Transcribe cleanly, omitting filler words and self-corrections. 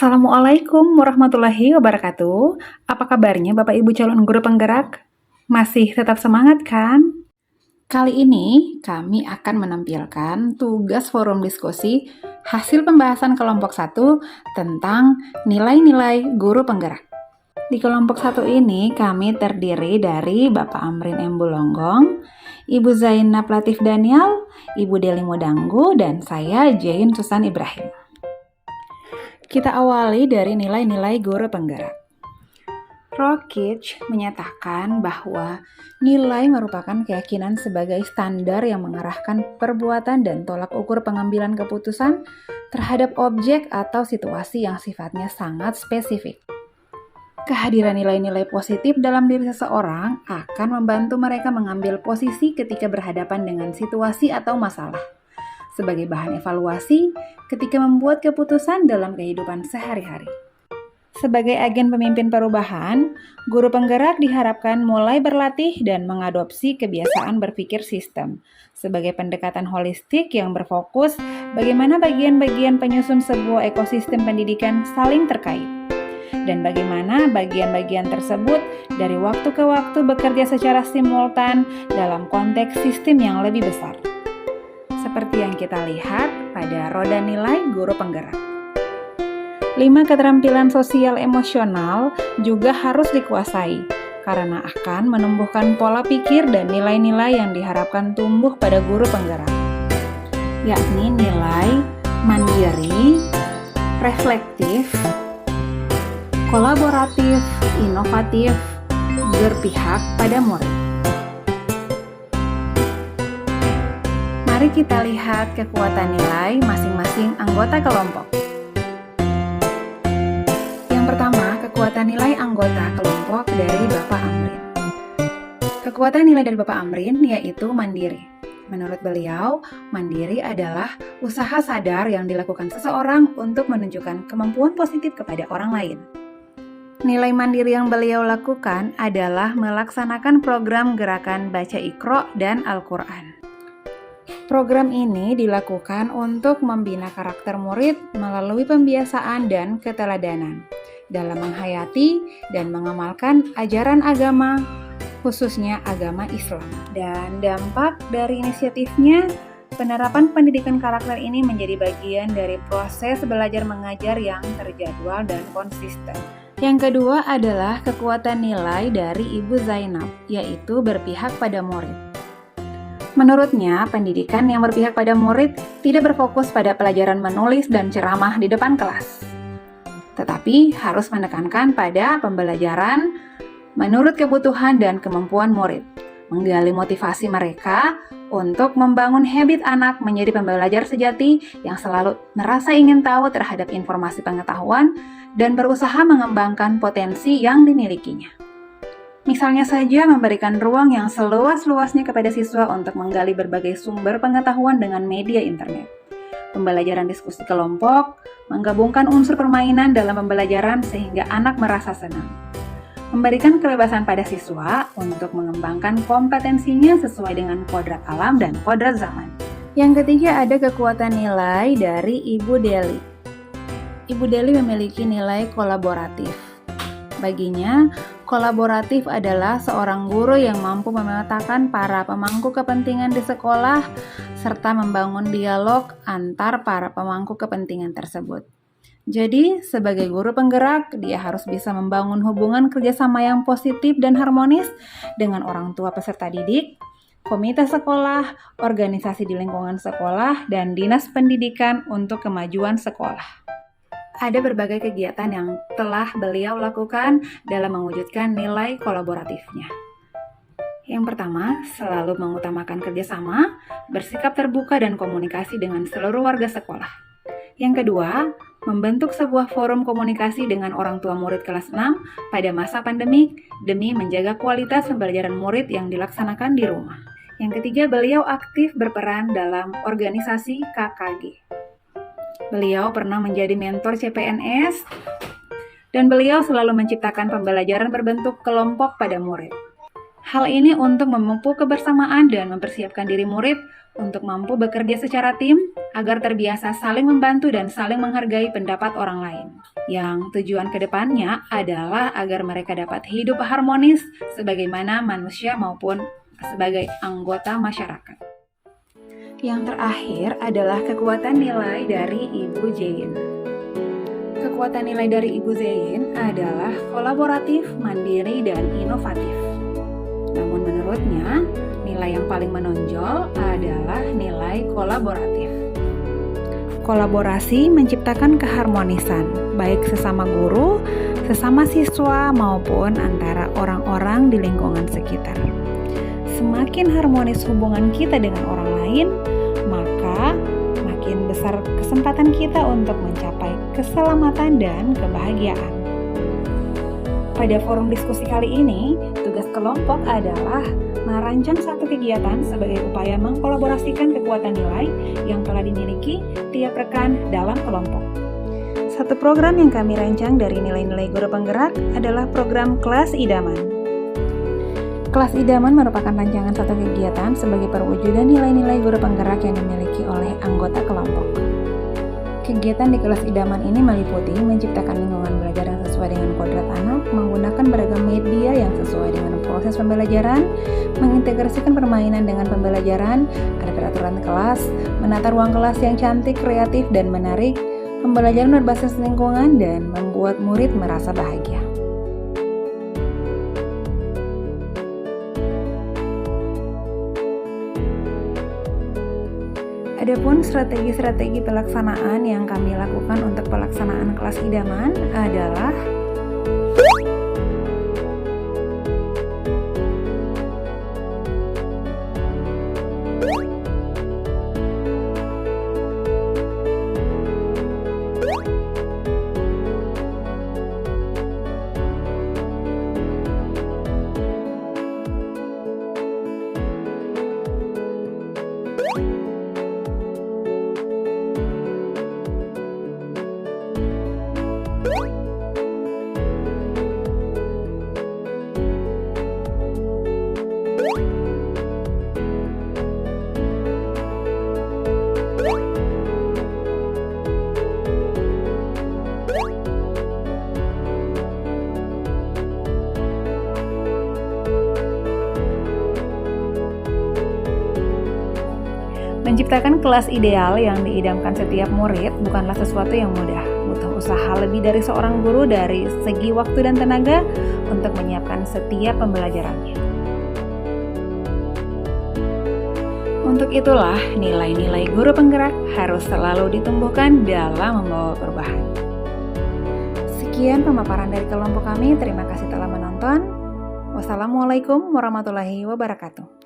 Assalamualaikum warahmatullahi wabarakatuh. Apa kabarnya Bapak Ibu calon guru penggerak? Masih tetap semangat kan? Kali ini kami akan menampilkan tugas forum diskusi hasil pembahasan kelompok 1 tentang nilai-nilai guru penggerak. Di kelompok 1 ini kami terdiri dari Bapak Amrin M. Bulonggong, Ibu Zainab Latif Daniel, Ibu Deli Modanggu, dan saya Jain Susan Ibrahim. Kita awali dari nilai-nilai guru penggerak. Rockich menyatakan bahwa nilai merupakan keyakinan sebagai standar yang mengarahkan perbuatan dan tolak ukur pengambilan keputusan terhadap objek atau situasi yang sifatnya sangat spesifik. Kehadiran nilai-nilai positif dalam diri seseorang akan membantu mereka mengambil posisi ketika berhadapan dengan situasi atau masalah, sebagai bahan evaluasi ketika membuat keputusan dalam kehidupan sehari-hari. Sebagai agen pemimpin perubahan, guru penggerak diharapkan mulai berlatih dan mengadopsi kebiasaan berpikir sistem sebagai pendekatan holistik yang berfokus bagaimana bagian-bagian penyusun sebuah ekosistem pendidikan saling terkait dan bagaimana bagian-bagian tersebut dari waktu ke waktu bekerja secara simultan dalam konteks sistem yang lebih besar. Seperti yang kita lihat pada roda nilai guru penggerak. 5 keterampilan sosial emosional juga harus dikuasai karena akan menumbuhkan pola pikir dan nilai-nilai yang diharapkan tumbuh pada guru penggerak, yakni nilai mandiri, reflektif, kolaboratif, inovatif, berpihak pada murid. Mari kita lihat kekuatan nilai masing-masing anggota kelompok. Yang pertama, kekuatan nilai anggota kelompok dari Bapak Amrin. Kekuatan nilai dari Bapak Amrin yaitu mandiri. Menurut beliau, mandiri adalah usaha sadar yang dilakukan seseorang untuk menunjukkan kemampuan positif kepada orang lain. Nilai mandiri yang beliau lakukan adalah melaksanakan program gerakan Baca Iqra dan Al-Quran. Program ini dilakukan untuk membina karakter murid melalui pembiasaan dan keteladanan dalam menghayati dan mengamalkan ajaran agama, khususnya agama Islam. Dan dampak dari inisiatifnya, penerapan pendidikan karakter ini menjadi bagian dari proses belajar mengajar yang terjadwal dan konsisten. Yang kedua adalah kekuatan nilai dari Ibu Zainab, yaitu berpihak pada murid. Menurutnya, pendidikan yang berpihak pada murid tidak berfokus pada pelajaran menulis dan ceramah di depan kelas, tetapi harus menekankan pada pembelajaran menurut kebutuhan dan kemampuan murid, menggali motivasi mereka untuk membangun habit anak menjadi pembelajar sejati yang selalu merasa ingin tahu terhadap informasi pengetahuan dan berusaha mengembangkan potensi yang dimilikinya. Misalnya saja memberikan ruang yang seluas-luasnya kepada siswa untuk menggali berbagai sumber pengetahuan dengan media internet. Pembelajaran diskusi kelompok, menggabungkan unsur permainan dalam pembelajaran sehingga anak merasa senang. Memberikan kebebasan pada siswa untuk mengembangkan kompetensinya sesuai dengan kodrat alam dan kodrat zaman. Yang ketiga ada kekuatan nilai dari Ibu Deli. Ibu Deli memiliki nilai kolaboratif. Baginya, kolaboratif adalah seorang guru yang mampu memetakan para pemangku kepentingan di sekolah serta membangun dialog antar para pemangku kepentingan tersebut. Jadi, sebagai guru penggerak, dia harus bisa membangun hubungan kerjasama yang positif dan harmonis dengan orang tua peserta didik, komite sekolah, organisasi di lingkungan sekolah, dan dinas pendidikan untuk kemajuan sekolah. Ada berbagai kegiatan yang telah beliau lakukan dalam mewujudkan nilai kolaboratifnya. Yang pertama, selalu mengutamakan kerjasama, bersikap terbuka dan komunikasi dengan seluruh warga sekolah. Yang kedua, membentuk sebuah forum komunikasi dengan orang tua murid kelas 6 pada masa pandemik demi menjaga kualitas pembelajaran murid yang dilaksanakan di rumah. Yang ketiga, beliau aktif berperan dalam organisasi KKG. Beliau pernah menjadi mentor CPNS dan beliau selalu menciptakan pembelajaran berbentuk kelompok pada murid. Hal ini untuk memupuk kebersamaan dan mempersiapkan diri murid untuk mampu bekerja secara tim agar terbiasa saling membantu dan saling menghargai pendapat orang lain. yang tujuan kedepannya adalah agar mereka dapat hidup harmonis sebagaimana manusia maupun sebagai anggota masyarakat. Yang terakhir adalah kekuatan nilai dari Ibu Zein. Kekuatan nilai dari Ibu Zein adalah kolaboratif, mandiri, dan inovatif. Namun menurutnya, nilai yang paling menonjol adalah nilai kolaboratif. Kolaborasi menciptakan keharmonisan, baik sesama guru, sesama siswa, maupun antara orang-orang di lingkungan sekitar. Semakin harmonis hubungan kita dengan orang lain, maka makin besar kesempatan kita untuk mencapai keselamatan dan kebahagiaan. Pada forum diskusi kali ini, tugas kelompok adalah merancang satu kegiatan sebagai upaya mengkolaborasikan kekuatan nilai yang telah dimiliki tiap rekan dalam kelompok. Satu program yang kami rancang dari nilai-nilai guru penggerak adalah program Kelas Idaman. Kelas Idaman merupakan rancangan satu kegiatan sebagai perwujudan nilai-nilai guru penggerak yang dimiliki oleh anggota kelompok. Kegiatan di kelas idaman ini meliputi menciptakan lingkungan belajar yang sesuai dengan kodrat anak, menggunakan beragam media yang sesuai dengan proses pembelajaran, mengintegrasikan permainan dengan pembelajaran, ada peraturan kelas, menata ruang kelas yang cantik, kreatif, dan menarik, pembelajaran berbasis lingkungan, dan membuat murid merasa bahagia. Adapun strategi-strategi pelaksanaan yang kami lakukan untuk pelaksanaan kelas idaman adalah menciptakan kelas ideal yang diidamkan setiap murid bukanlah sesuatu yang mudah. Butuh usaha lebih dari seorang guru dari segi waktu dan tenaga untuk menyiapkan setiap pembelajarannya. Untuk itulah, nilai-nilai guru penggerak harus selalu ditumbuhkan dalam membawa perubahan. Sekian pemaparan dari kelompok kami. Terima kasih telah menonton. Wassalamualaikum warahmatullahi wabarakatuh.